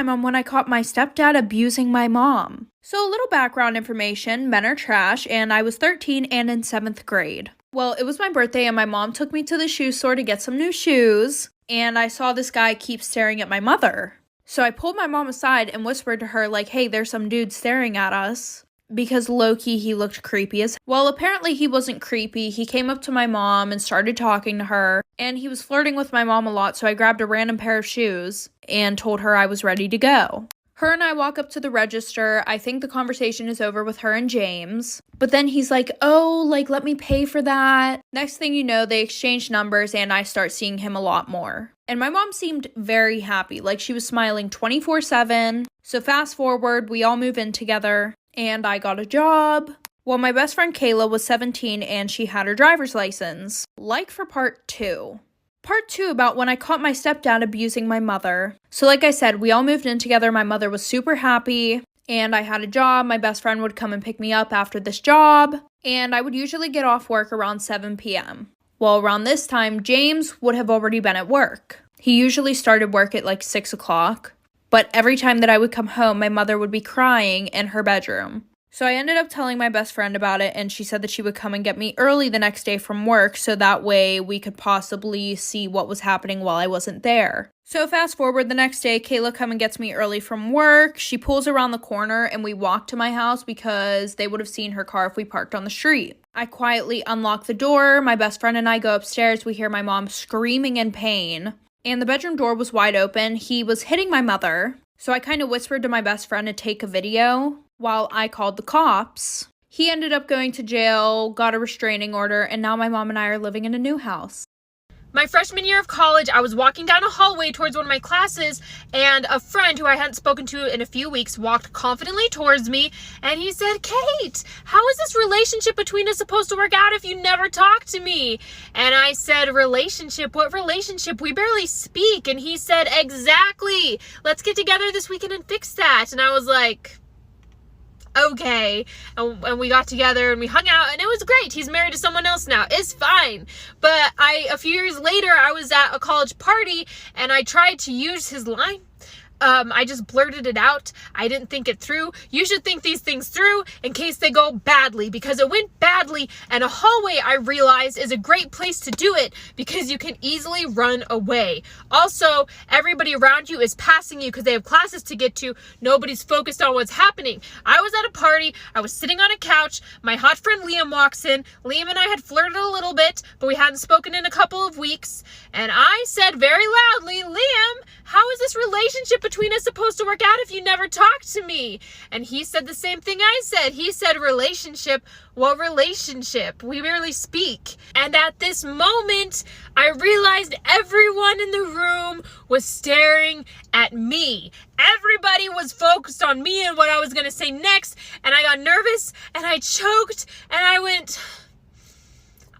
time on when I caught my stepdad abusing my mom. So a little background information, men are trash, and I was 13 and in 7th grade. Well, it was my birthday and my mom took me to the shoe store to get some new shoes, and I saw this guy keep staring at my mother. So I pulled my mom aside and whispered to her like, hey, there's some dude staring at us. Because low-key he looked creepy as well. Apparently he wasn't creepy. He came up to my mom and started talking to her, and he was flirting with my mom a lot, so I grabbed a random pair of shoes and told her I was ready to go. Her and I walk up to the register. I think the conversation is over with her and James. But then he's like, oh, like, let me pay for that. Next thing you know, they exchange numbers and I start seeing him a lot more. And my mom seemed very happy, like she was smiling 24/7. So fast forward, we all move in together and I got a job. Well, my best friend Kayla was 17 and she had her driver's license. Like for part 2. Part 2 about when I caught my stepdad abusing my mother. So like I said, we all moved in together. My mother was super happy and I had a job. My best friend would come and pick me up after this job. And I would usually get off work around 7 p.m. Well, around this time, James would have already been at work. He usually started work at like 6 o'clock. But every time that I would come home, my mother would be crying in her bedroom. So I ended up telling my best friend about it, and she said that she would come and get me early the next day from work, so that way we could possibly see what was happening while I wasn't there. So fast forward the next day, Kayla come and gets me early from work. She pulls around the corner, and we walk to my house because they would have seen her car if we parked on the street. I quietly unlock the door. My best friend and I go upstairs. We hear my mom screaming in pain, and the bedroom door was wide open. He was hitting my mother, so I kind of whispered to my best friend to take a video while I called the cops. He ended up going to jail, got a restraining order, and now my mom and I are living in a new house. My freshman year of college, I was walking down a hallway towards one of my classes, and a friend who I hadn't spoken to in a few weeks walked confidently towards me, and he said, Kate, how is this relationship between us supposed to work out if you never talk to me? And I said, relationship? What relationship? We barely speak. And he said, exactly. Let's get together this weekend and fix that. And I was like, okay. And we got together and we hung out and it was great. He's married to someone else now. It's fine. But a few years later, I was at a college party and I tried to use his line. I just blurted it out. I didn't think it through. You should think these things through in case they go badly, because it went badly, and a hallway, I realized, is a great place to do it because you can easily run away. Also, everybody around you is passing you because they have classes to get to. Nobody's focused on what's happening. I was at a party. I was sitting on a couch. My hot friend Liam walks in. Liam and I had flirted a little bit, but we hadn't spoken in a couple of weeks. And I said very loudly, Liam, how is this relationship between us supposed to work out if you never talk to me? And he said the same thing I said. He said, relationship? What relationship? We barely speak. And at this moment, I realized everyone in the room was staring at me. Everybody was focused on me and what I was going to say next. And I got nervous and I choked and I went,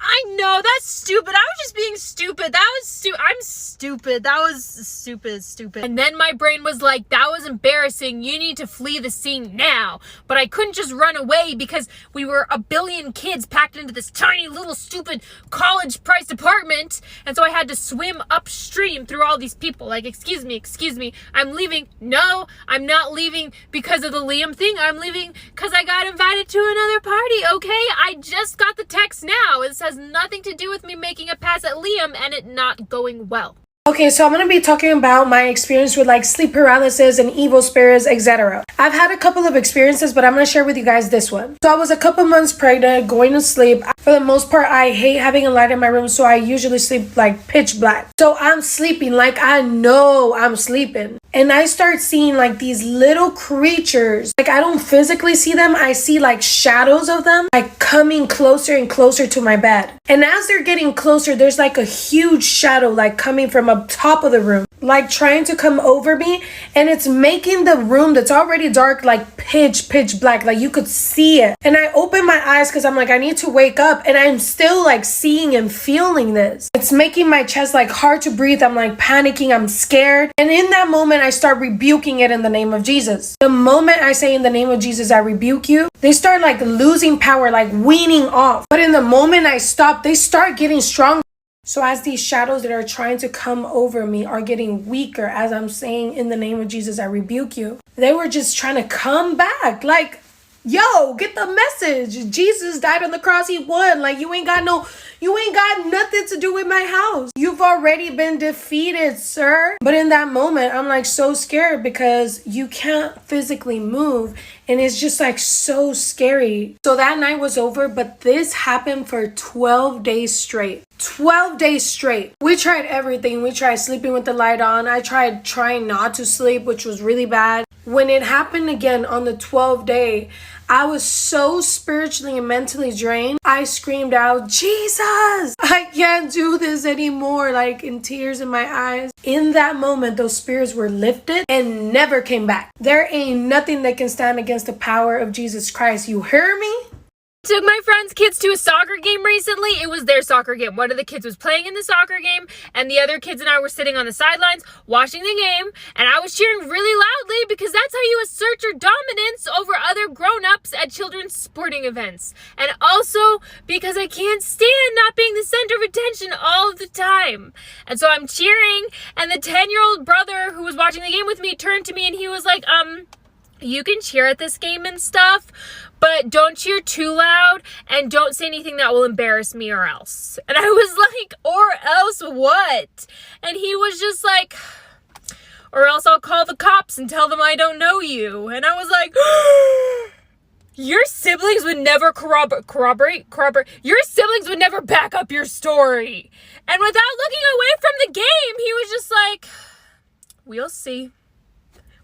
I know, that's stupid. I was just being stupid. I'm stupid. That was stupid. And then my brain was like, that was embarrassing. You need to flee the scene now. But I couldn't just run away because we were a billion kids packed into this tiny little stupid college priced apartment. And so I had to swim upstream through all these people. Like, excuse me, I'm leaving. No, I'm not leaving because of the Liam thing. I'm leaving because I got invited to another party, okay? I just got the text now. It says nothing to do with me making a pass at Liam and it not going well. Okay, so I'm going to be talking about my experience with like sleep paralysis and evil spirits, etc. I've had a couple of experiences, but I'm going to share with you guys this one. So I was a couple months pregnant, going to sleep. For the most part, I hate having a light in my room, so I usually sleep like pitch black. So I'm sleeping like I know I'm sleeping. And I start seeing like these little creatures. Like I don't physically see them. I see like shadows of them like coming closer and closer to my bed. And as they're getting closer, there's like a huge shadow like coming from up top of the room, like trying to come over me. And it's making the room that's already dark like pitch black. Like you could see it. And I open my eyes because I'm like, I need to wake up. And I'm still like seeing and feeling this. It's making my chest like hard to breathe. I'm like panicking. I'm scared. And in that moment, I start rebuking it in the name of Jesus. The moment I say in the name of Jesus, I rebuke you, they start like losing power, like weaning off. But in the moment I stop, they start getting stronger. So as these shadows that are trying to come over me are getting weaker, as I'm saying, in the name of Jesus, I rebuke you. They were just trying to come back. Like, yo, get the message. Jesus died on the cross. He won. Like, you ain't got nothing to do with my house. You've already been defeated, sir. But in that moment, I'm like so scared because you can't physically move. And it's just like so scary. So that night was over, but this happened for 12 days straight. 12 days straight. We tried everything. We tried sleeping with the light on. I tried trying not to sleep, which was really bad. When it happened again on the 12th day, I was so spiritually and mentally drained. I screamed out, Jesus, I can't do this anymore, like in tears in my eyes. In that moment, those spirits were lifted and never came back. There ain't nothing that can stand against the power of Jesus Christ. You hear me? Took my friend's kids to a soccer game recently. It was their soccer game. One of the kids was playing in the soccer game, and the other kids and I were sitting on the sidelines watching the game, and I was cheering really loudly because that's how you assert your dominance over other grown-ups at children's sporting events. And also because I can't stand not being the center of attention all of the time. And so I'm cheering, and the 10-year-old brother who was watching the game with me turned to me and he was like, you can cheer at this game and stuff, but don't cheer too loud and don't say anything that will embarrass me or else. And I was like, or else what? And he was just like, or else I'll call the cops and tell them I don't know you. And I was like, your siblings would never corroborate. Your siblings would never back up your story. And without looking away from the game, he was just like, we'll see.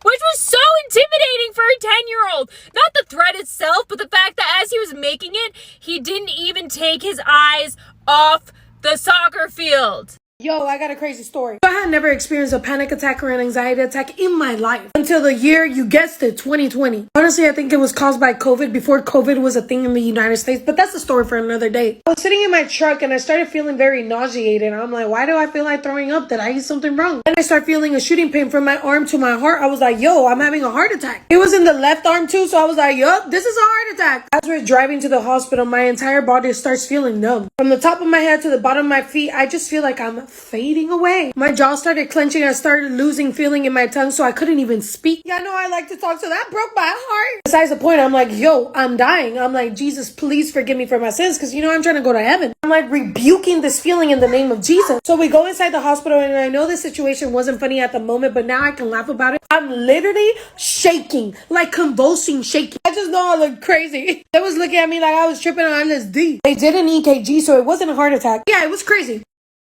Which was so intimidating for a 10-year-old. Not the threat itself, but the fact that as he was making it, he didn't even take his eyes off the soccer field. Yo, I got a crazy story. I had never experienced a panic attack or an anxiety attack in my life until the year, you guessed it, 2020. Honestly, I think it was caused by COVID before COVID was a thing in the United States, but that's a story for another day. I was sitting in my truck and I started feeling very nauseated. I'm like, why do I feel like throwing up? Did I eat something wrong? And I started feeling a shooting pain from my arm to my heart. I was like, yo, I'm having a heart attack. It was in the left arm too, so I was like, yup, this is a heart attack. As we're driving to the hospital, my entire body starts feeling numb. From the top of my head to the bottom of my feet, I just feel like I'm fading away. My jaw started clenching. I started losing feeling in my tongue, so I couldn't even speak. Yeah, I know I like to talk, so that broke my heart. Besides the point, I'm like, yo, I'm dying. I'm like, Jesus, please forgive me for my sins, because I'm trying to go to heaven. I'm like rebuking this feeling in the name of Jesus. So we go inside the hospital, and I know this situation wasn't funny at the moment, but now I can laugh about it. I'm literally shaking, like convulsing shaking. I just know I look crazy. They was looking at me like I was tripping on LSD. They did an EKG, so it wasn't a heart attack. Yeah, it was crazy.